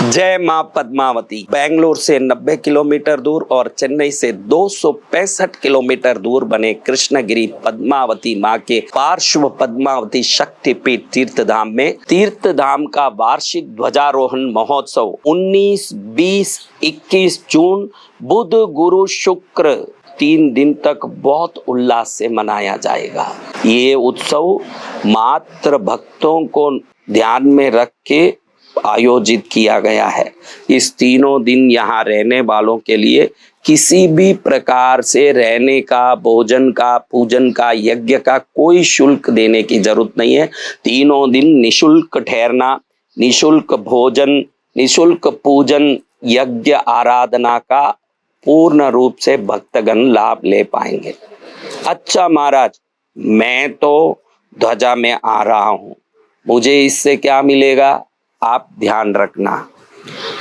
जय मां पद्मावती। बेंगलोर से 90 किलोमीटर दूर और चेन्नई से 265 किलोमीटर दूर बने कृष्णगिरी पद्मावती मां के पार्श्व पद्मावती शक्तिपीठ तीर्थधाम में तीर्थधाम का वार्षिक ध्वजारोहण महोत्सव 19, 20, 21 जून बुध गुरु शुक्र 3 दिन तक बहुत उल्लास से मनाया जाएगा। ये उत्सव मात्र भक्तों को ध्यान में रख के आयोजित किया गया है। इस तीनों दिन यहाँ रहने वालों के लिए किसी भी प्रकार से रहने का, भोजन का, पूजन का, यज्ञ का कोई शुल्क देने की जरूरत नहीं है। तीनों दिन निशुल्क ठहरना, निशुल्क भोजन, निशुल्क पूजन, यज्ञ आराधना का पूर्ण रूप से भक्तगण लाभ ले पाएंगे। अच्छा महाराज, मैं तो ध्वजा में आ रहा हूँ, मुझे इससे क्या मिलेगा? आप ध्यान रखना,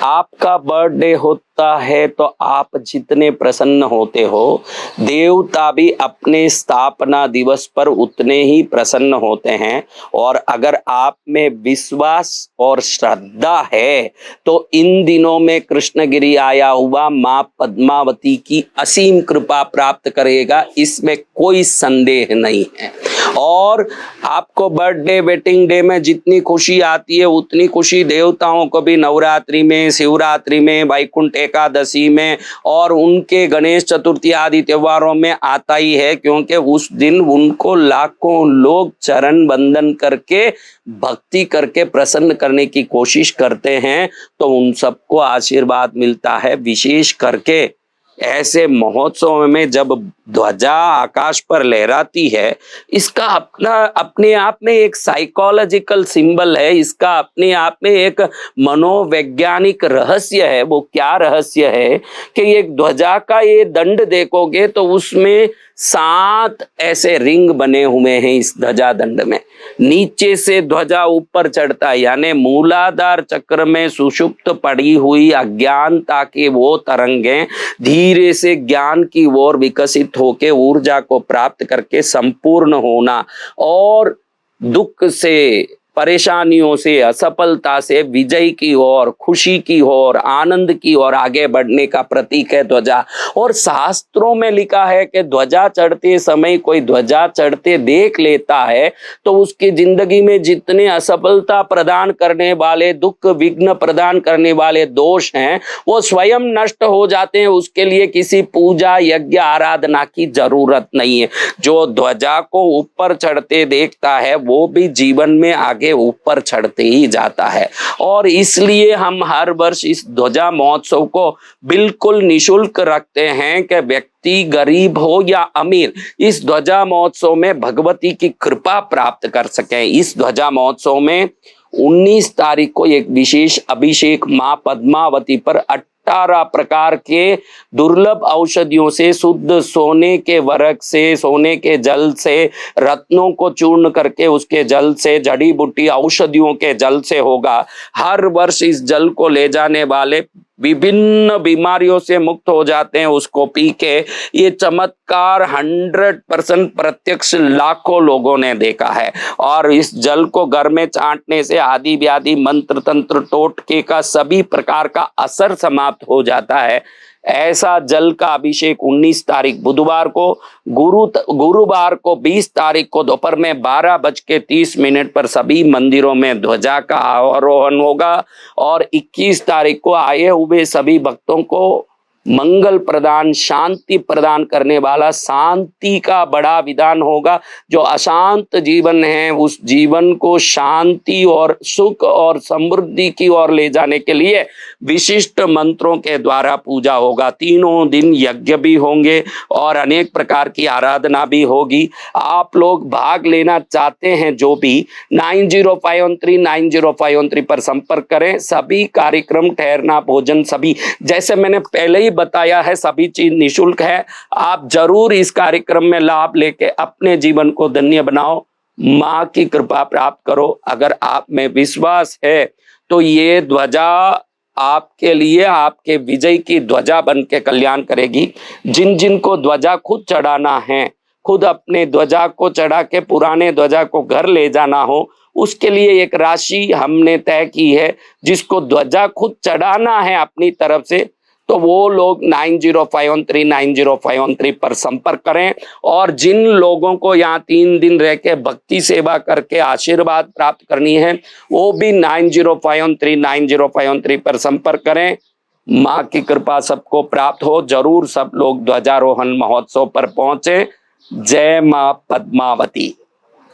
आपका बर्थडे होता है तो आप जितने प्रसन्न होते हो, देवता भी अपने स्थापना दिवस पर उतने ही प्रसन्न होते हैं। और अगर आप में विश्वास और श्रद्धा है तो इन दिनों में कृष्णगिरी आया हुआ मां पद्मावती की असीम कृपा प्राप्त करेगा, इसमें कोई संदेह नहीं है। और आपको बर्थडे, वेडिंग डे में जितनी खुशी आती है उतनी खुशी देवताओं को भी नवरात्रि में, शिवरात्रि में, वैकुंठ एकादशी में और उनके गणेश चतुर्थी आदि त्योहारों में आता ही है, क्योंकि उस दिन उनको लाखों लोग चरण वंदन करके, भक्ति करके प्रसन्न करने की कोशिश करते हैं, तो उन सबको आशीर्वाद मिलता है। विशेष करके ऐसे महोत्सव में जब ध्वजा आकाश पर लहराती है, इसका अपने आप में एक साइकोलॉजिकल सिंबल है, इसका अपने आप में एक मनोवैज्ञानिक रहस्य है। वो क्या रहस्य है कि एक ध्वजा का ये दंड देखोगे तो उसमें 7 ऐसे रिंग बने हुए हैं। इस ध्वजा दंड में नीचे से ध्वजा ऊपर चढ़ता है, यानी मूलाधार चक्र में सुषुप्त पड़ी हुई अज्ञानता की वो तरंगें धीरे से ज्ञान की ओर विकसित होके ऊर्जा को प्राप्त करके संपूर्ण होना और दुख से, परेशानियों से, असफलता से विजय की ओर, खुशी की ओर, आनंद की ओर आगे बढ़ने का प्रतीक है ध्वजा। और शास्त्रों में लिखा है कि ध्वजा चढ़ते समय कोई ध्वजा चढ़ते देख लेता है तो उसकी जिंदगी में जितने असफलता प्रदान करने वाले, दुख विघ्न प्रदान करने वाले दोष हैं वो स्वयं नष्ट हो जाते हैं। उसके लिए किसी पूजा, यज्ञ, आराधना की जरूरत नहीं है। जो ध्वजा को ऊपर चढ़ते देखता है वो भी जीवन में आगे ऊपर चढ़ते ही जाता है। और इसलिए हम हर वर्ष इस ध्वजा महोत्सव को बिल्कुल निशुल्क रखते हैं कि व्यक्ति गरीब हो या अमीर इस ध्वजा महोत्सव में भगवती की कृपा प्राप्त कर सके। इस ध्वजा महोत्सव में 19 तारीख को एक विशेष अभिषेक मां पद्मावती पर 18 प्रकार के दुर्लभ औषधियों से, शुद्ध सोने के वरक से, सोने के जल से, रत्नों को चूर्ण करके उसके जल से, जड़ी बूटी औषधियों के जल से होगा। हर वर्ष इस जल को ले जाने वाले विभिन्न बीमारियों से मुक्त हो जाते हैं उसको पी के। ये चमत्कार 100% प्रत्यक्ष लाखों लोगों ने देखा है। और इस जल को घर में चाटने से आदि व्याधि, मंत्र तंत्र, टोटके का सभी प्रकार का असर समाप्त हो जाता है। ऐसा जल का अभिषेक 19 तारीख बुधवार को, गुरुवार को 20 तारीख को दोपहर में 12:30 पर सभी मंदिरों में ध्वजा का आरोहण होगा। और 21 तारीख को आए हुए सभी भक्तों को मंगल प्रदान, शांति प्रदान करने वाला शांति का बड़ा विधान होगा। जो अशांत जीवन है उस जीवन को शांति और सुख और समृद्धि की ओर ले जाने के लिए विशिष्ट मंत्रों के द्वारा पूजा होगा। तीनों दिन यज्ञ भी होंगे और अनेक प्रकार की आराधना भी होगी। आप लोग भाग लेना चाहते हैं जो भी 9051390513 पर संपर्क करें। सभी कार्यक्रम, ठहरना, भोजन सभी जैसे मैंने पहले ही बताया है, सभी चीज निशुल्क है। आप जरूर इस कार्यक्रम में लाभ लेके अपने जीवन को धन्य बनाओ, मां की कृपा प्राप्त करो। अगर आप में विश्वास है तो ये ध्वजा आपके लिए, आपके विजय की ध्वजा बन के कल्याण करेगी। जिन जिन को ध्वजा खुद चढ़ाना है, खुद अपने ध्वजा को चढ़ा के पुराने ध्वजा को घर ले जाना हो, उसके लिए एक राशि हमने तय की है, जिसको ध्वजा खुद चढ़ाना है अपनी तरफ से, तो वो लोग 9051390513 पर संपर्क करें। और जिन लोगों को यहाँ 3 दिन रह के भक्ति सेवा करके आशीर्वाद प्राप्त करनी है, वो भी 9051390513 पर संपर्क करें। माँ की कृपा सबको प्राप्त हो। जरूर सब लोग ध्वजारोहण महोत्सव पर पहुंचे। जय माँ पद्मावती।